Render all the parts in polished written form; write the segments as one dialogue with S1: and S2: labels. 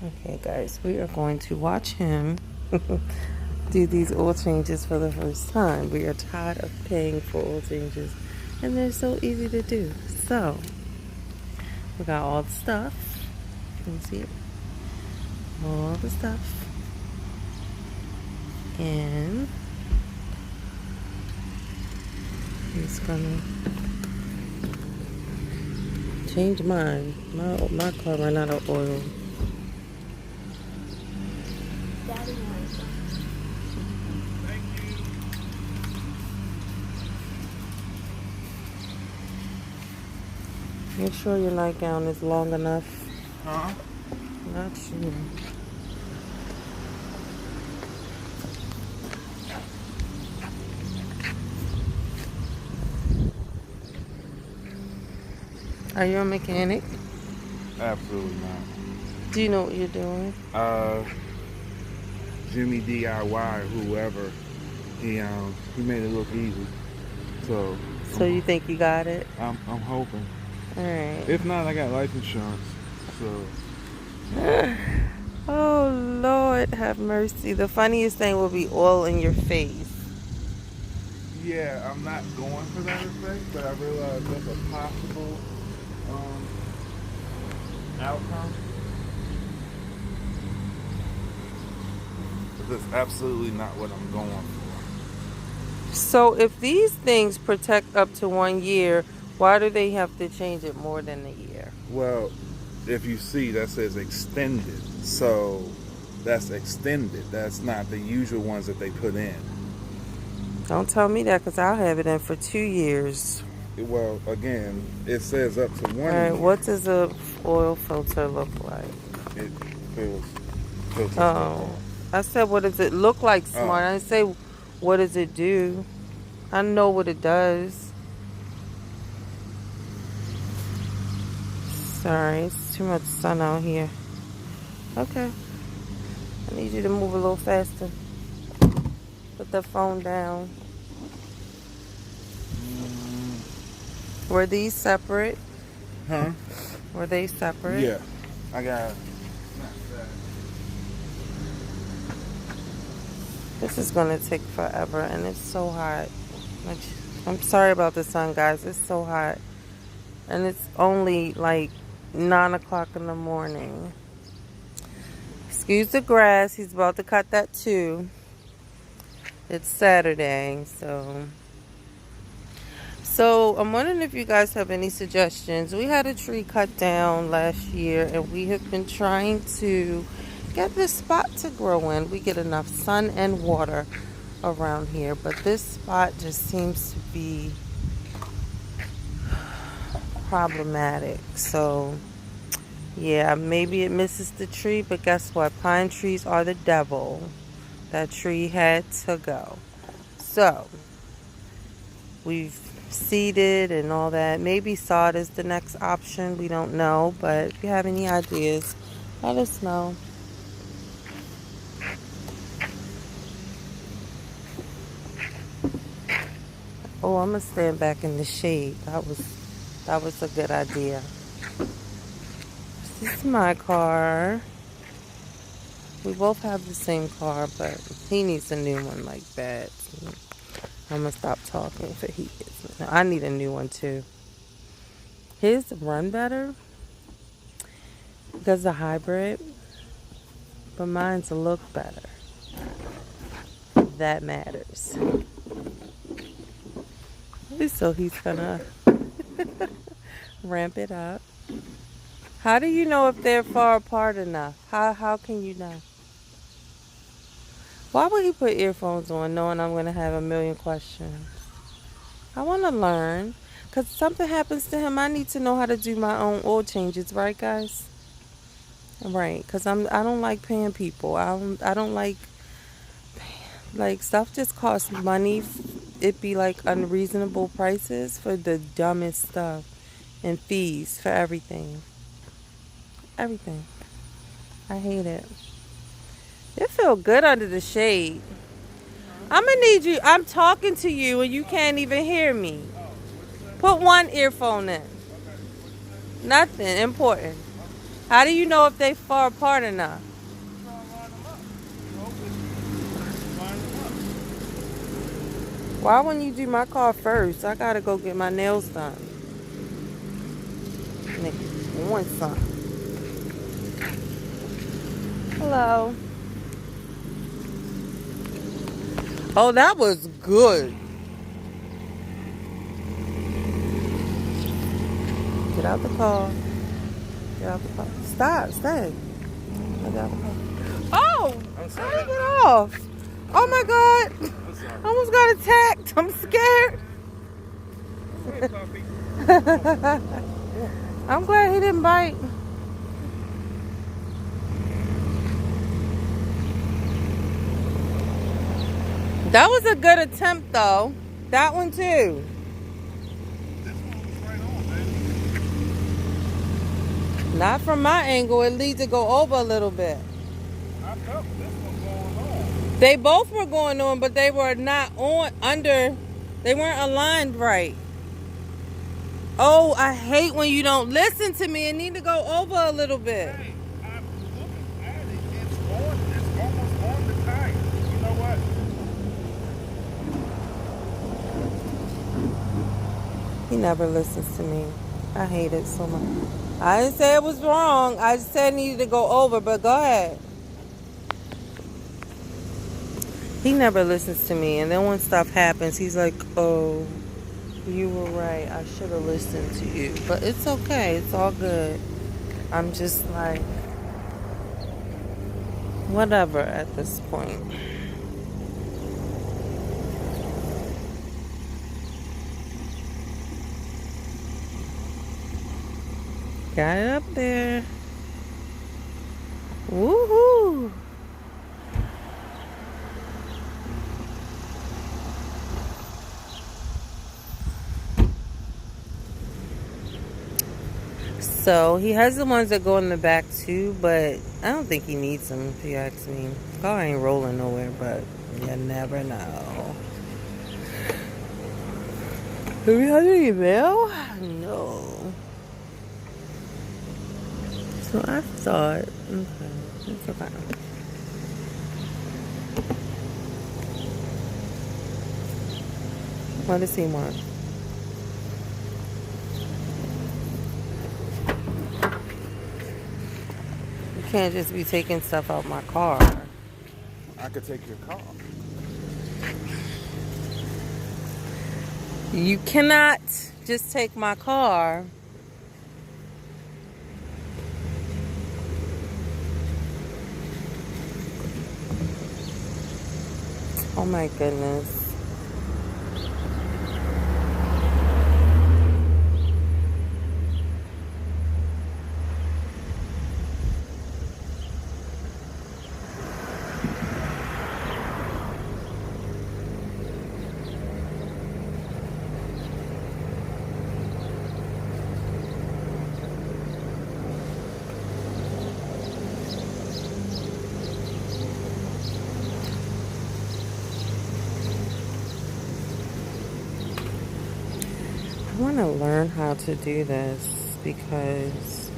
S1: Okay, guys, we are going to watch him do these oil changes for the first time. We are tired of paying for oil changes, and they're so easy to do. So, we got all the stuff. Can you see it? All the stuff. And he's gonna change mine. My car ran out of oil. Make sure your nightgown is long enough.
S2: Huh?
S1: Not sure. Are you a mechanic?
S2: Absolutely not.
S1: Do you know what you're doing?
S2: Jimmy DIY, whoever, he made it look easy. So
S1: You think you got it?
S2: I'm hoping.
S1: All right.
S2: If not, I got life insurance. So
S1: Oh, Lord, have mercy. The funniest thing will be oil in your face.
S2: yeah, I'm not going for that effect, but I realize that's a possible outcome. But that's absolutely not what I'm going for.
S1: So if these things protect up to 1 year, why do they have to change it more than a year?
S2: Well, if you see, that says extended. So that's extended. That's not the usual ones that they put in.
S1: Don't tell me that, because I'll have it in for 2 years.
S2: Well, again, it says up to 1
S1: All right,
S2: year.
S1: what does a oil filter look like?
S2: It feels
S1: Oh, I said, what does it look like, smart? I didn't say, what does it do? I know what it does. Sorry, it's too much sun out here. Okay. I need you to move a little faster. Put the phone down. Were these separate?
S2: Huh?
S1: Were they separate?
S2: Yeah. I got.
S1: This is going to take forever, and it's so hot. Like, I'm sorry about the sun, guys. It's so hot. And it's only like 9 o'clock in the morning. Excuse the grass. He's about to cut that too. It's Saturday, so I'm wondering if you guys have any suggestions. We had a tree cut down last year, and we have been trying to get this spot to grow in. We get enough sun and water around here, but this spot just seems to be problematic. So yeah, maybe it misses the tree, but guess what? Pine trees are the devil. That tree had to go. So we've seeded and all that. Maybe sod is the next option. We don't know, but if you have any ideas, let us know. Oh, I'm gonna stand back in the shade. That was a good idea. This is my car. We both have the same car, but he needs a new one like that. I'm gonna stop talking for he gets. I need a new one too. His run better because the hybrid, but mine's look better. That matters. So he's gonna ramp it up. How do you know if they're far apart enough? How can you know? Why would he put earphones on knowing I'm going to have a million questions? I want to learn. Because something happens to him, I need to know how to do my own oil changes. Right, guys? Right. Because I don't like paying people. I don't like stuff just costs money. It be like unreasonable prices for the dumbest stuff. And fees for everything. Everything. I hate it. It feels good under the shade. I'm going to need you. I'm talking to you and you can't even hear me. Put one earphone in. Nothing important. How do you know if they far apart or not?
S2: You try to line them up. You hopefully line them up.
S1: Why wouldn't you do my car first? I gotta go get my nails done. Nigga, want something. Hello. Oh, that was good. Get out the car. Get out the car. Stop. Stay. Get out the car. Oh!
S2: I'm
S1: How
S2: sorry.
S1: did I get off? Oh my God.
S2: I'm sorry.
S1: I almost got attacked. I'm scared.
S2: Go ahead, puppy.
S1: I'm glad he didn't bite. That was a good attempt, though. That one, too.
S2: This one was right on, man.
S1: Not from my angle. It needs to go over a little bit.
S2: I felt this one going on.
S1: They both were going on, but they were not on under. They weren't aligned right. Oh, I hate when you don't listen to me. It need to go over a little bit.
S2: Hey, I'm looking at it. It's almost on the tire. You know what?
S1: He never listens to me. I hate it so much. I didn't say it was wrong. I just said it needed to go over, but go ahead. He never listens to me. And then when stuff happens, he's like, oh, you were right. I should have listened to you. But it's okay. It's all good. I'm just like, whatever at this point. Got it up there. Woohoo! So he has the ones that go in the back too, but I don't think he needs them if you ask me. Car ain't rolling nowhere, but you never know. Do we have an email? No. So I thought, okay, it's okay. What does he want? You can't just be taking stuff out my car.
S2: I could take your car.
S1: You cannot just take my car. Oh my goodness. I want to learn how to do this because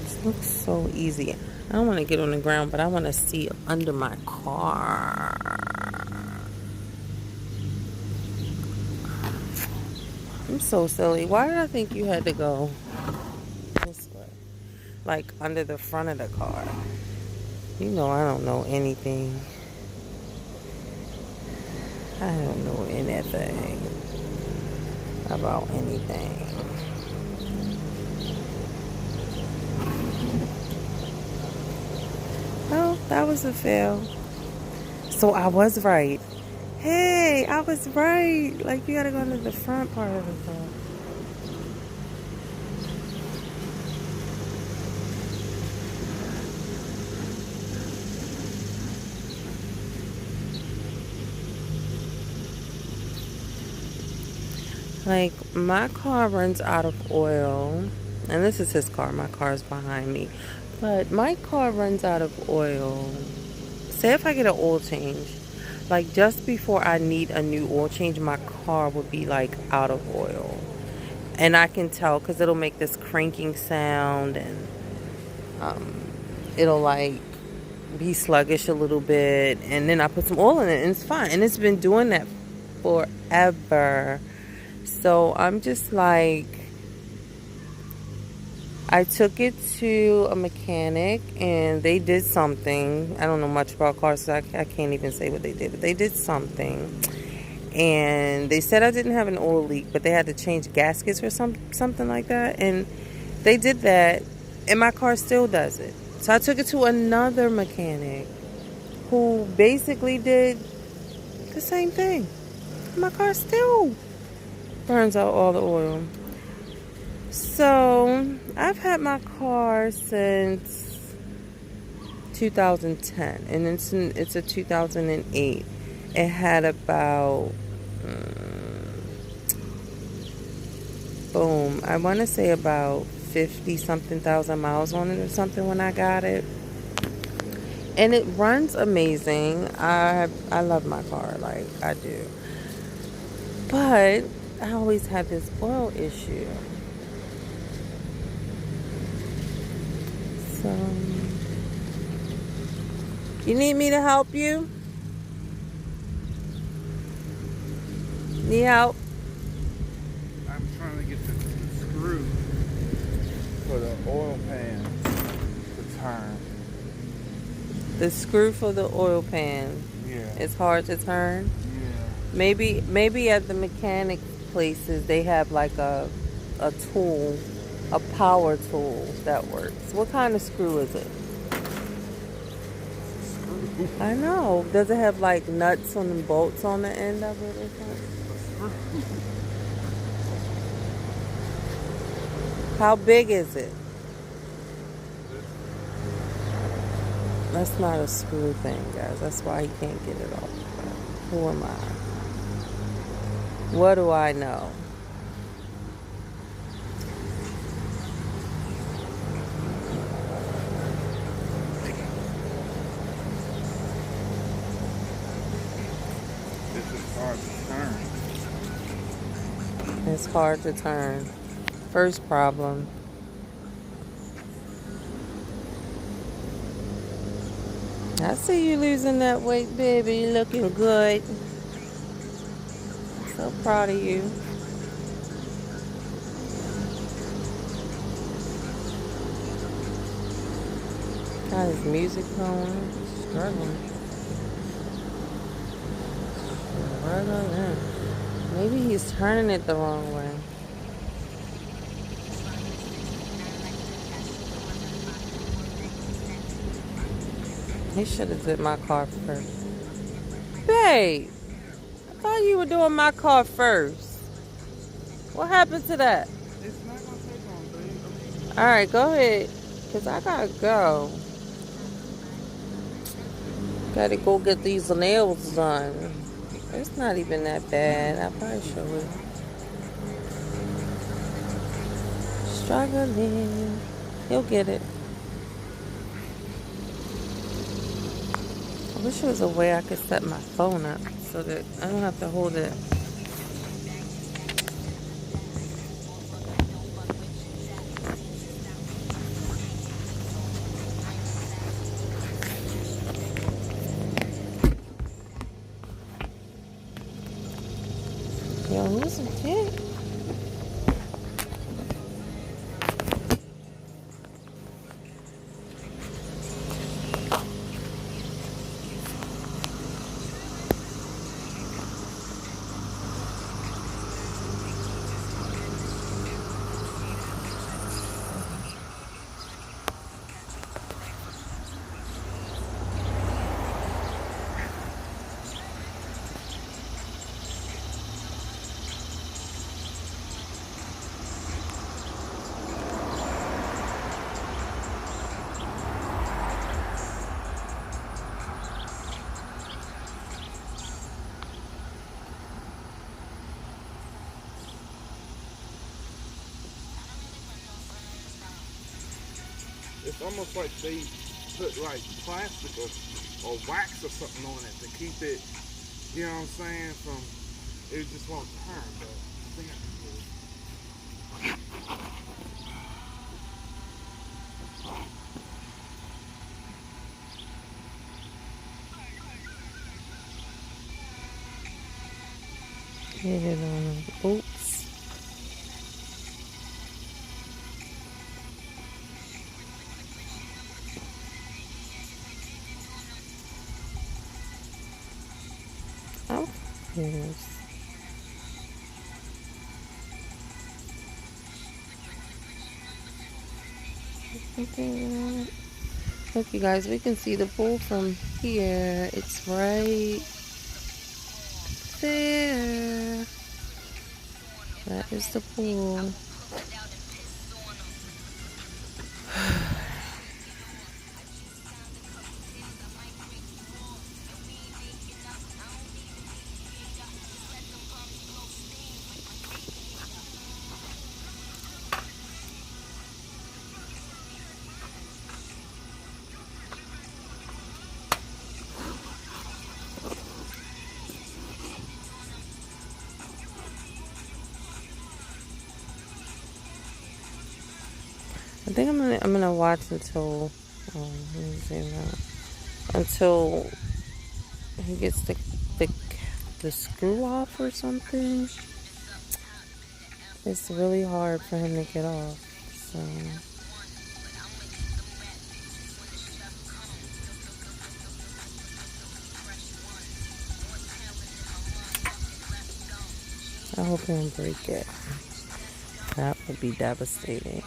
S1: it looks so easy. I don't want to get on the ground, but I want to see under my car. I'm so silly. Why did I think you had to go this way? Like under the front of the car. You know I don't know anything. I don't know anything about anything. Well, that was a fail. So I was right. Hey, I was right. Like, you gotta go into the front part of the car. Like, my car runs out of oil. And this is his car. My car is behind me. But my car runs out of oil. Say if I get an oil change. Like, just before I need a new oil change, my car would be, like, out of oil. And I can tell because it'll make this cranking sound, and um, it'll like be sluggish a little bit. And then I put some oil in it and it's fine. And it's been doing that forever. So I'm just like, I took it to a mechanic and they did something. I don't know much about cars, so I can't even say what they did, but they did something. And they said I didn't have an oil leak, but they had to change gaskets or something like that. And they did that, and my car still does it. So I took it to another mechanic who basically did the same thing. My car still burns out all the oil. So I've had my car since 2010, and it's a 2008. It had about boom, I want to say about 50 something thousand miles on it or something when I got it. And it runs amazing. I love my car, like I do. But I always have this oil issue. So you need me to help you? Need help?
S2: I'm trying to get the screw for the oil pan to turn.
S1: The screw for the oil pan.
S2: Yeah.
S1: It's hard to turn.
S2: Yeah.
S1: Maybe at the mechanic places they have like a tool, a power tool that works. What kind of screw is it?
S2: Screw.
S1: I know. Does it have like nuts and bolts on the end of it or something? How big is it? That's not a screw thing, guys. That's why he can't get it off. Who am I? What do I know?
S2: This is hard to turn.
S1: It's hard to turn. First problem. I see you losing that weight, baby. You're looking good. So proud of you. Got his music going. Struggling. Struggling. Maybe he's turning it the wrong way. He should have did my car first. Babe, I thought you were doing my car first. What happened to that?
S2: It's not gonna take long, babe.
S1: Alright, go ahead. Because I gotta go. Gotta go get these nails done. It's not even that bad. I probably should. Struggling. He'll get it. I wish there was a way I could set my phone up so that I don't have to hold it. Yo, who's a kid?
S2: It's almost like they put like plastic or wax or something on it to keep it, you know what I'm saying, from, it just won't turn, but I think I can do it.
S1: Hit it on. Oops. Oh, yes. Look, you guys, we can see the pool from here. It's right there. That is the pool. I think I'm gonna watch until let me see now. Until he gets the the screw off or something. It's really hard for him to get off. So I hope he don't break it. That would be devastating.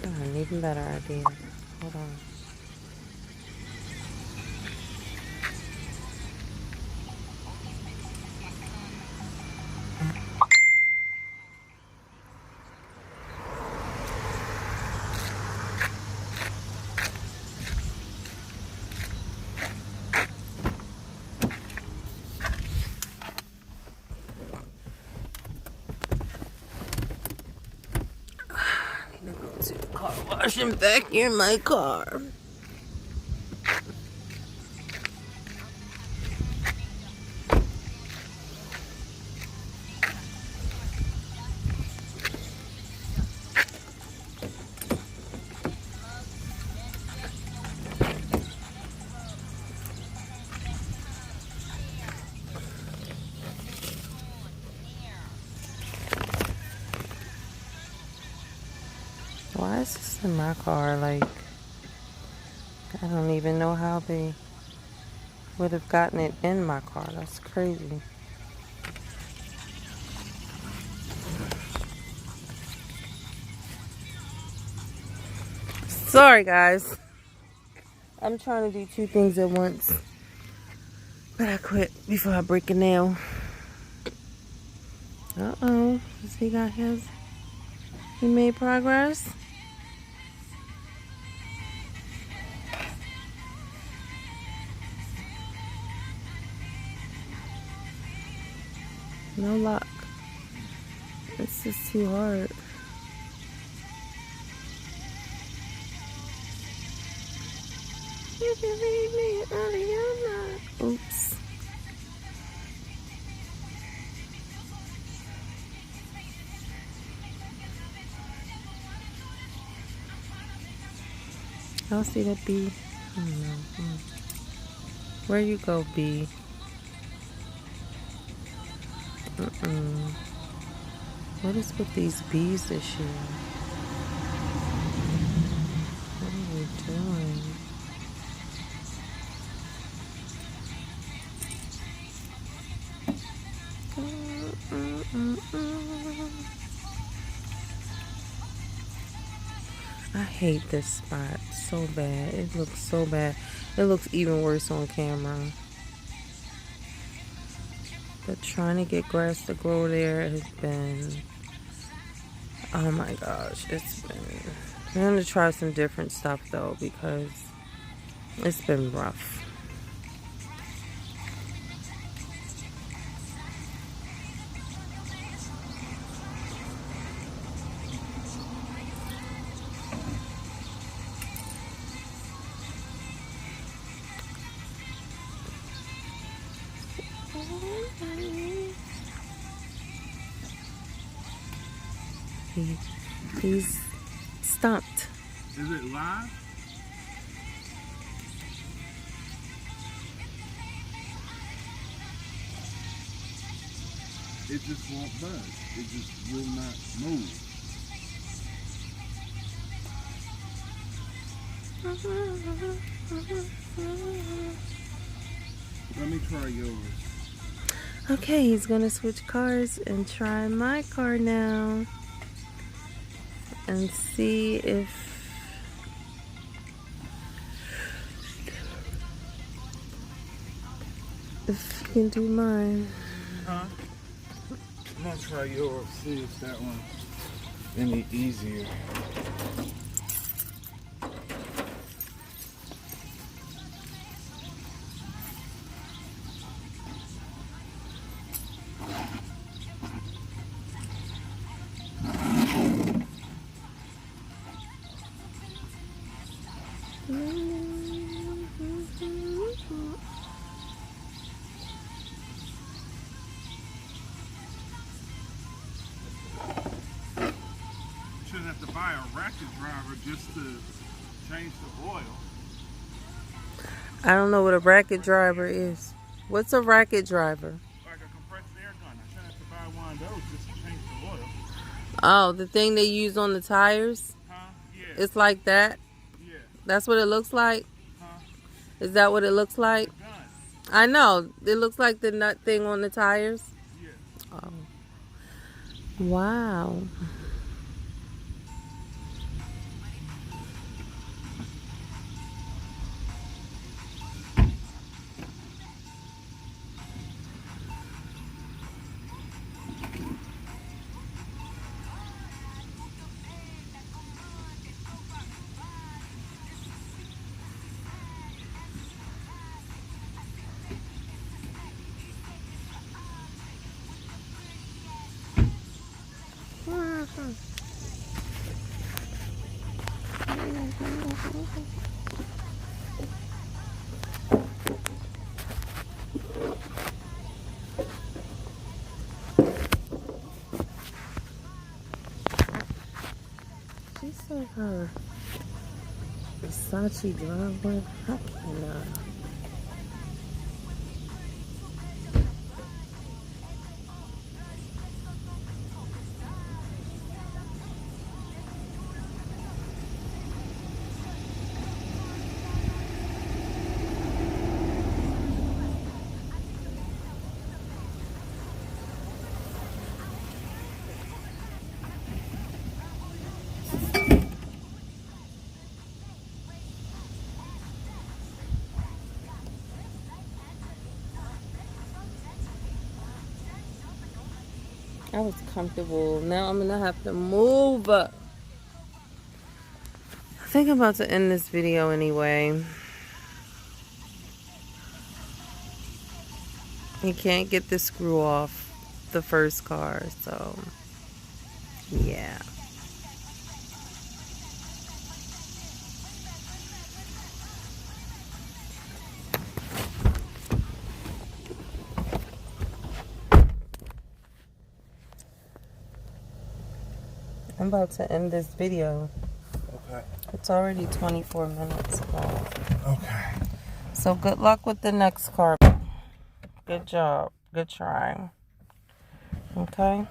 S1: Oh, an even better idea. Hold on. I need to go to the car wash and vacuum my car. Why is this in my car? Like, I don't even know how they would have gotten it in my car. That's crazy. Sorry, guys. I'm trying to do two things at once. But I quit before I break a nail. Uh-oh. Has he got his? He made progress? No luck. It's just too hard. You can leave me out of your life. Oops. I'll see that B. I don't know. Where you go, B? What is with these bees this year? What are we doing? I hate this spot so bad. It looks so bad. It looks even worse on camera. But trying to get grass to grow there has been, oh my gosh, it's been, I'm going to try some different stuff though because it's been rough. He's stumped.
S2: Is it live? It just won't budge. It just will not move. Let me try yours.
S1: Okay, he's gonna switch cars and try my car now. And see if he can do mine.
S2: Huh? I'm gonna try yours, see if that one's any easier. Shouldn't have to buy a ratchet driver just to change the oil.
S1: I don't know what a racket driver is. What's a racket driver?
S2: Like a compressed air gun. I shouldn't have to buy one of those just to change the oil.
S1: Oh, the thing they use on the tires?
S2: Huh? Yeah.
S1: It's like that?
S2: Yeah.
S1: That's what it looks like?
S2: Huh?
S1: Is that what it looks like?
S2: Gun.
S1: I know. It looks like the nut thing on the tires.
S2: Yeah.
S1: Oh. Wow. She said her Versace driveway. I cannot. I was comfortable. Now I'm gonna have to move. I think I'm about to end this video anyway. You can't get the screw off the first car, so yeah. I'm about to end this video.
S2: Okay.
S1: It's already 24 minutes long.
S2: Okay.
S1: So good luck with the next car. Good job. Good try. Okay?